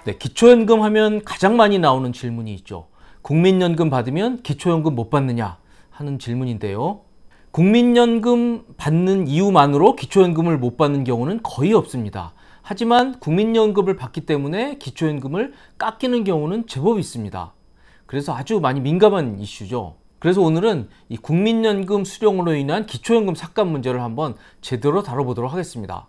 네, 기초연금 하면 가장 많이 나오는 질문이 있죠. 국민연금 받으면 기초연금 못 받느냐 하는 질문인데요. 국민연금 받는 이유만으로 기초연금을 못 받는 경우는 거의 없습니다. 하지만 국민연금을 받기 때문에 기초연금을 깎이는 경우는 제법 있습니다. 그래서 아주 많이 민감한 이슈죠. 그래서 오늘은 이 국민연금 수령으로 인한 기초연금 삭감 문제를 한번 제대로 다뤄보도록 하겠습니다.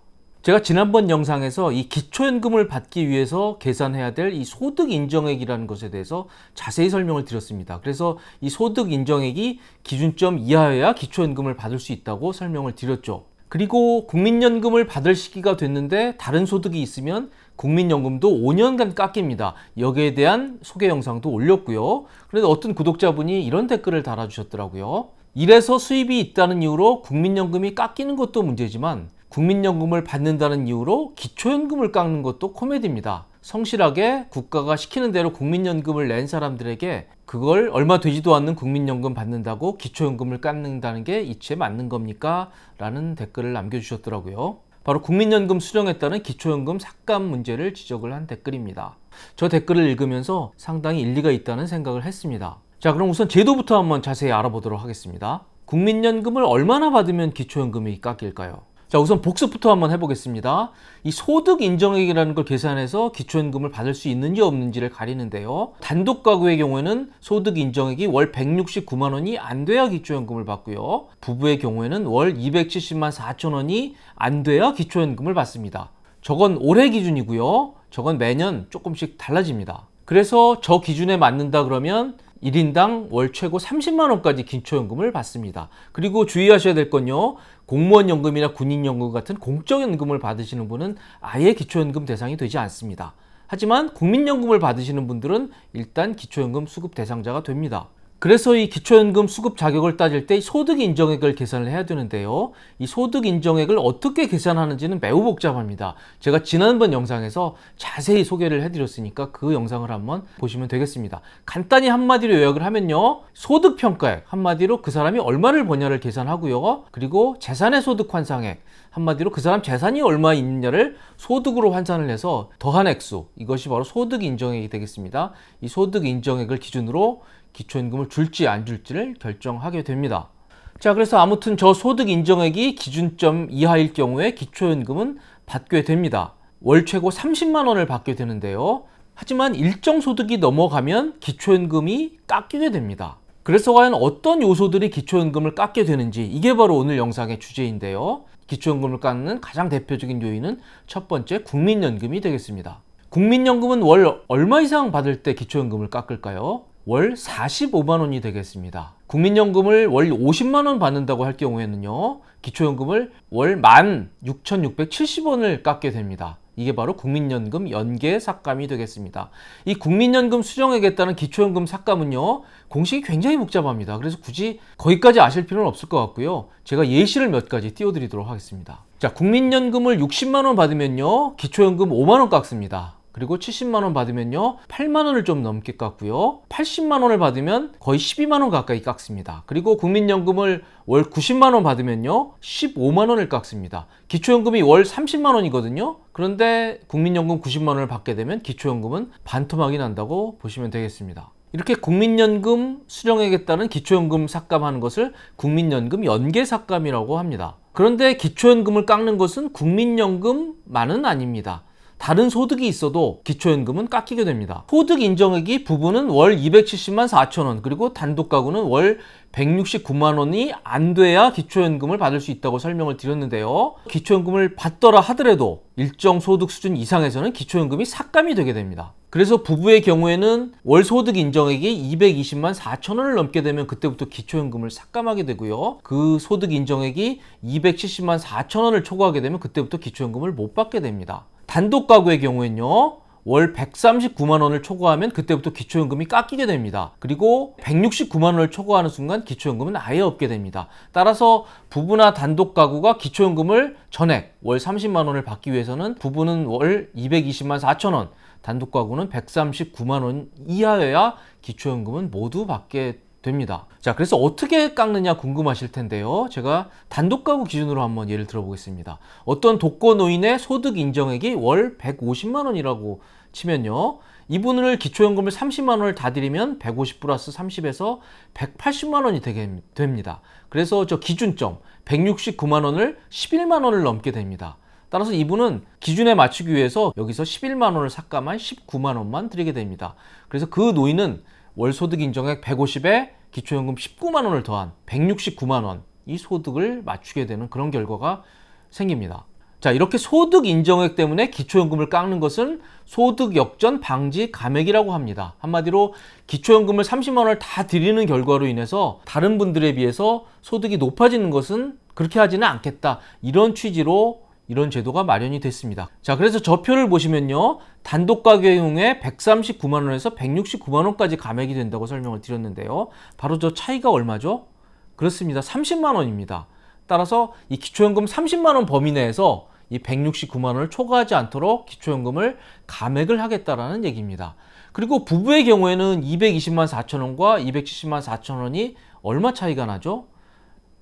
제가 지난번 영상에서 이 기초연금을 받기 위해서 계산해야 될 이 소득인정액이라는 것에 대해서 자세히 설명을 드렸습니다. 그래서 이 소득인정액이 기준점 이하여야 기초연금을 받을 수 있다고 설명을 드렸죠. 그리고 국민연금을 받을 시기가 됐는데 다른 소득이 있으면 국민연금도 5년간 깎입니다. 여기에 대한 소개 영상도 올렸고요. 그런데 어떤 구독자분이 이런 댓글을 달아주셨더라고요. 이래서 수입이 있다는 이유로 국민연금이 깎이는 것도 문제지만 국민연금을 받는다는 이유로 기초연금을 깎는 것도 코미디입니다. 성실하게 국가가 시키는 대로 국민연금을 낸 사람들에게 그걸 얼마 되지도 않는 국민연금 받는다고 기초연금을 깎는다는 게 이치에 맞는 겁니까? 라는 댓글을 남겨주셨더라고요. 바로 국민연금 수령에 따른 기초연금 삭감 문제를 지적을 한 댓글입니다. 저 댓글을 읽으면서 상당히 일리가 있다는 생각을 했습니다. 자, 그럼 우선 제도부터 한번 자세히 알아보도록 하겠습니다. 국민연금을 얼마나 받으면 기초연금이 깎일까요? 자, 우선 복습부터 한번 해보겠습니다. 이 소득인정액이라는 걸 계산해서 기초연금을 받을 수 있는지 없는지를 가리는데요. 단독 가구의 경우에는 소득인정액이 월 169만 원이 안 돼야 기초연금을 받고요. 부부의 경우에는 월 270만 4천 원이 안 돼야 기초연금을 받습니다. 저건 올해 기준이고요. 저건 매년 조금씩 달라집니다. 그래서 저 기준에 맞는다 그러면 1인당 월 최고 30만 원까지 기초연금을 받습니다. 그리고 주의하셔야 될 건요. 공무원연금이나 군인연금 같은 공적연금을 받으시는 분은 아예 기초연금 대상이 되지 않습니다. 하지만 국민연금을 받으시는 분들은 일단 기초연금 수급 대상자가 됩니다. 그래서 이 기초연금 수급 자격을 따질 때 소득인정액을 계산을 해야 되는데요. 이 소득인정액을 어떻게 계산하는지는 매우 복잡합니다. 제가 지난번 영상에서 자세히 소개를 해드렸으니까 그 영상을 한번 보시면 되겠습니다. 간단히 한마디로 요약을 하면요. 소득평가액, 한마디로 그 사람이 얼마를 버냐를 계산하고요. 그리고 재산의 소득 환상액, 한마디로 그 사람 재산이 얼마 있느냐를 소득으로 환산을 해서 더한 액수, 이것이 바로 소득인정액이 되겠습니다. 이 소득인정액을 기준으로 기초연금을 줄지 안 줄지를 결정하게 됩니다. 자, 그래서 아무튼 저 소득인정액이 기준점 이하일 경우에 기초연금은 받게 됩니다. 월 최고 30만 원을 받게 되는데요. 하지만 일정 소득이 넘어가면 기초연금이 깎이게 됩니다. 그래서 과연 어떤 요소들이 기초연금을 깎게 되는지, 이게 바로 오늘 영상의 주제인데요. 기초연금을 깎는 가장 대표적인 요인은 첫 번째 국민연금이 되겠습니다. 국민연금은 월 얼마 이상 받을 때 기초연금을 깎을까요? 월 45만 원이 되겠습니다. 국민연금을 월 50만 원 받는다고 할 경우에는요. 기초연금을 월 16,670원을 깎게 됩니다. 이게 바로 국민연금 연계 삭감이 되겠습니다. 이 국민연금 수령액에 따른 기초연금 삭감은요. 공식이 굉장히 복잡합니다. 그래서 굳이 거기까지 아실 필요는 없을 것 같고요. 제가 예시를 몇 가지 띄워드리도록 하겠습니다. 자, 국민연금을 60만 원 받으면요. 기초연금 5만 원 깎습니다. 그리고 70만 원 받으면요 8만 원을 좀 넘게 깎고요. 80만 원을 받으면 거의 12만 원 가까이 깎습니다. 그리고 국민연금을 월 90만 원 받으면요 15만 원을 깎습니다. 기초연금이 월 30만 원이거든요. 그런데 국민연금 90만 원을 받게 되면 기초연금은 반토막이 난다고 보시면 되겠습니다. 이렇게 국민연금 수령액에 따른 기초연금 삭감하는 것을 국민연금 연계 삭감이라고 합니다. 그런데 기초연금을 깎는 것은 국민연금만은 아닙니다. 다른 소득이 있어도 기초연금은 깎이게 됩니다. 소득 인정액이 부부는 월 270만 4천 원, 그리고 단독 가구는 월 169만 원이 안 돼야 기초연금을 받을 수 있다고 설명을 드렸는데요. 기초연금을 받더라 하더라도 일정 소득 수준 이상에서는 기초연금이 삭감이 되게 됩니다. 그래서 부부의 경우에는 월 소득 인정액이 220만 4천 원을 넘게 되면 그때부터 기초연금을 삭감하게 되고요. 그 소득 인정액이 270만 4천 원을 초과하게 되면 그때부터 기초연금을 못 받게 됩니다. 단독 가구의 경우에는요. 월 139만 원을 초과하면 그때부터 기초연금이 깎이게 됩니다. 그리고 169만 원을 초과하는 순간 기초연금은 아예 없게 됩니다. 따라서 부부나 단독 가구가 기초연금을 전액 월 30만 원을 받기 위해서는 부부는 월 220만 4천 원, 단독 가구는 139만 원 이하여야 기초연금은 모두 받게 됩니다. 자, 그래서 어떻게 깎느냐 궁금하실 텐데요. 제가 단독가구 기준으로 한번 예를 들어보겠습니다. 어떤 독거노인의 소득 인정액이 월 150만 원이라고 치면요. 이분을 기초연금을 30만 원을 다 드리면 150 플러스 30에서 180만 원이 되게 됩니다. 그래서 저 기준점 169만 원을 11만 원을 넘게 됩니다. 따라서 이분은 기준에 맞추기 위해서 여기서 11만 원을 삭감한 19만 원만 드리게 됩니다. 그래서 그 노인은 월 소득 인정액 150에 기초연금 19만 원을 더한 169만 원, 이 소득을 맞추게 되는 그런 결과가 생깁니다. 자, 이렇게 소득 인정액 때문에 기초연금을 깎는 것은 소득 역전 방지 감액이라고 합니다. 한마디로 기초연금을 30만 원을 다 드리는 결과로 인해서 다른 분들에 비해서 소득이 높아지는 것은 그렇게 하지는 않겠다, 이런 취지로 이런 제도가 마련이 됐습니다. 자, 그래서 저 표를 보시면요, 단독가구용에 139만 원에서 169만 원까지 감액이 된다고 설명을 드렸는데요. 바로 저 차이가 얼마죠? 그렇습니다. 30만 원입니다. 따라서 이 기초연금 30만 원 범위 내에서 이 169만 원을 초과하지 않도록 기초연금을 감액을 하겠다라는 얘기입니다. 그리고 부부의 경우에는 220만 4천 원과 270만 4천 원이 얼마 차이가 나죠?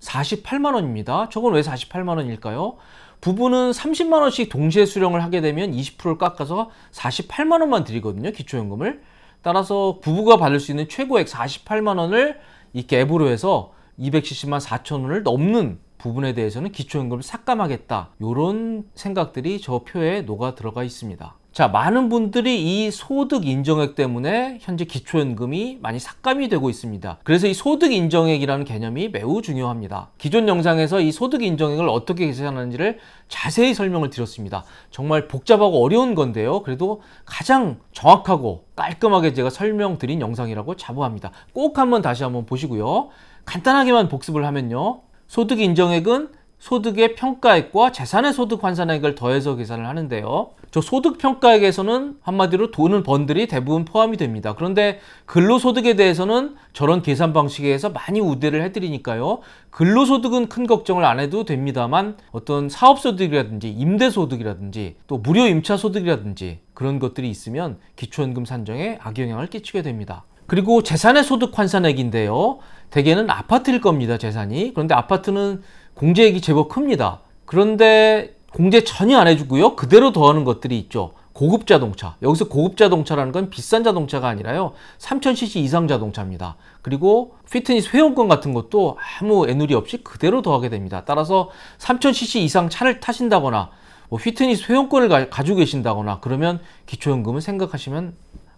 48만 원입니다. 저건 왜 48만 원일까요? 부부는 30만 원씩 동시에 수령을 하게 되면 20%를 깎아서 48만 원만 드리거든요, 기초연금을. 따라서 부부가 받을 수 있는 최고액 48만 원을 이 갭으로 해서 270만 4천 원을 넘는 부분에 대해서는 기초연금을 삭감하겠다, 이런 생각들이 저 표에 녹아 들어가 있습니다. 자, 많은 분들이 이 소득 인정액 때문에 현재 기초연금이 많이 삭감이 되고 있습니다. 그래서 이 소득 인정액이라는 개념이 매우 중요합니다. 기존 영상에서 이 소득 인정액을 어떻게 계산하는지를 자세히 설명을 드렸습니다. 정말 복잡하고 어려운 건데요, 그래도 가장 정확하고 깔끔하게 제가 설명드린 영상이라고 자부합니다. 꼭 한번 다시 한번 보시고요. 간단하게만 복습을 하면요, 소득 인정액은 소득의 평가액과 재산의 소득 환산액을 더해서 계산을 하는데요. 저 소득 평가액에서는 한마디로 돈을 번들이 대부분 포함이 됩니다. 그런데 근로소득에 대해서는 저런 계산 방식에서 많이 우대를 해드리니까요, 근로소득은 큰 걱정을 안 해도 됩니다만 어떤 사업소득이라든지 임대소득이라든지 또 무료 임차소득이라든지 그런 것들이 있으면 기초연금 산정에 악영향을 끼치게 됩니다. 그리고 재산의 소득 환산액인데요, 대개는 아파트일 겁니다, 재산이. 그런데 아파트는 공제액이 제법 큽니다. 그런데 공제 전혀 안 해주고요, 그대로 더하는 것들이 있죠. 고급 자동차. 여기서 고급 자동차라는 건 비싼 자동차가 아니라요, 3000cc 이상 자동차입니다. 그리고 피트니스 회원권 같은 것도 아무 애누리 없이 그대로 더하게 됩니다. 따라서 3000cc 이상 차를 타신다거나 뭐 피트니스 회원권을 가지고 계신다거나 그러면 기초연금은 생각하시면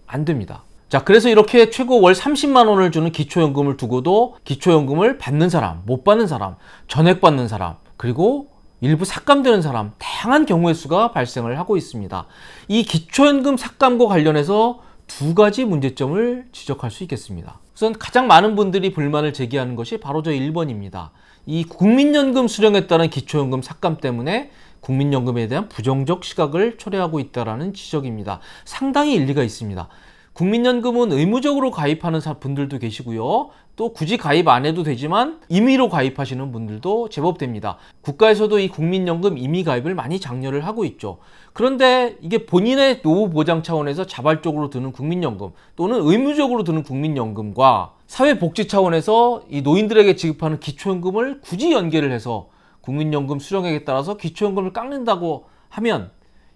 안 됩니다. 자, 그래서 이렇게 최고 월 30만 원을 주는 기초연금을 두고도 기초연금을 받는 사람, 못 받는 사람, 전액 받는 사람, 그리고 일부 삭감되는 사람, 다양한 경우의 수가 발생을 하고 있습니다. 이 기초연금 삭감과 관련해서 두 가지 문제점을 지적할 수 있겠습니다. 우선 가장 많은 분들이 불만을 제기하는 것이 바로 저 1번입니다. 이 국민연금 수령에 따른 기초연금 삭감 때문에 국민연금에 대한 부정적 시각을 초래하고 있다는 지적입니다. 상당히 일리가 있습니다. 국민연금은 의무적으로 가입하는 분들도 계시고요, 또 굳이 가입 안 해도 되지만 임의로 가입하시는 분들도 제법 됩니다. 국가에서도 이 국민연금 임의 가입을 많이 장려를 하고 있죠. 그런데 이게 본인의 노후 보장 차원에서 자발적으로 드는 국민연금 또는 의무적으로 드는 국민연금과 사회복지 차원에서 이 노인들에게 지급하는 기초연금을 굳이 연계를 해서 국민연금 수령액에 따라서 기초연금을 깎는다고 하면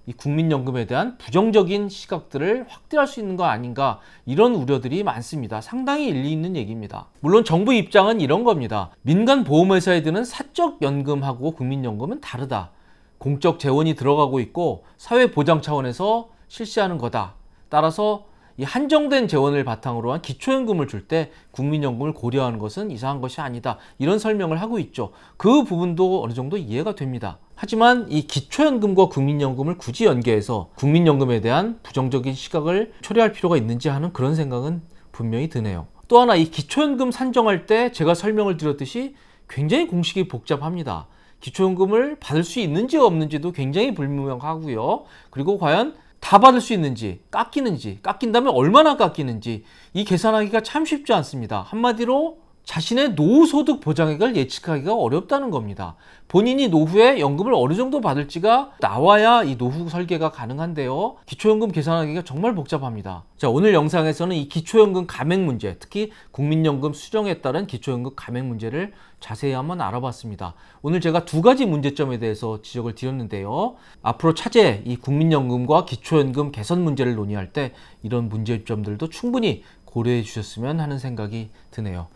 이 국민연금에 대한 부정적인 시각들을 확대할 수 있는 거 아닌가, 이런 우려들이 많습니다. 상당히 일리 있는 얘기입니다. 물론 정부 입장은 이런 겁니다. 민간 보험회사에 드는 사적연금하고 국민연금은 다르다. 공적 재원이 들어가고 있고 사회보장 차원에서 실시하는 거다. 따라서 이 한정된 재원을 바탕으로 한 기초연금을 줄 때 국민연금을 고려하는 것은 이상한 것이 아니다, 이런 설명을 하고 있죠. 그 부분도 어느 정도 이해가 됩니다. 하지만 이 기초연금과 국민연금을 굳이 연계해서 국민연금에 대한 부정적인 시각을 초래할 필요가 있는지 하는 그런 생각은 분명히 드네요. 또 하나, 이 기초연금 산정할 때 제가 설명을 드렸듯이 굉장히 공식이 복잡합니다. 기초연금을 받을 수 있는지 없는지도 굉장히 불분명하고요. 그리고 과연 다 받을 수 있는지, 깎이는지, 깎인다면 얼마나 깎이는지 이 계산하기가 참 쉽지 않습니다. 한마디로 자신의 노후소득 보장액을 예측하기가 어렵다는 겁니다. 본인이 노후에 연금을 어느 정도 받을지가 나와야 이 노후 설계가 가능한데요. 기초연금 계산하기가 정말 복잡합니다. 자, 오늘 영상에서는 이 기초연금 감액 문제, 특히 국민연금 수정에 따른 기초연금 감액 문제를 자세히 한번 알아봤습니다. 오늘 제가 두 가지 문제점에 대해서 지적을 드렸는데요. 앞으로 차제 이 국민연금과 기초연금 개선 문제를 논의할 때 이런 문제점들도 충분히 고려해 주셨으면 하는 생각이 드네요.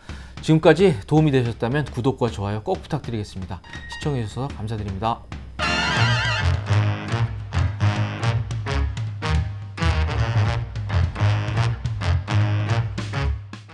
지금까지 도움이 되셨다면 구독과 좋아요 꼭 부탁드리겠습니다. 시청해 주셔서 감사드립니다.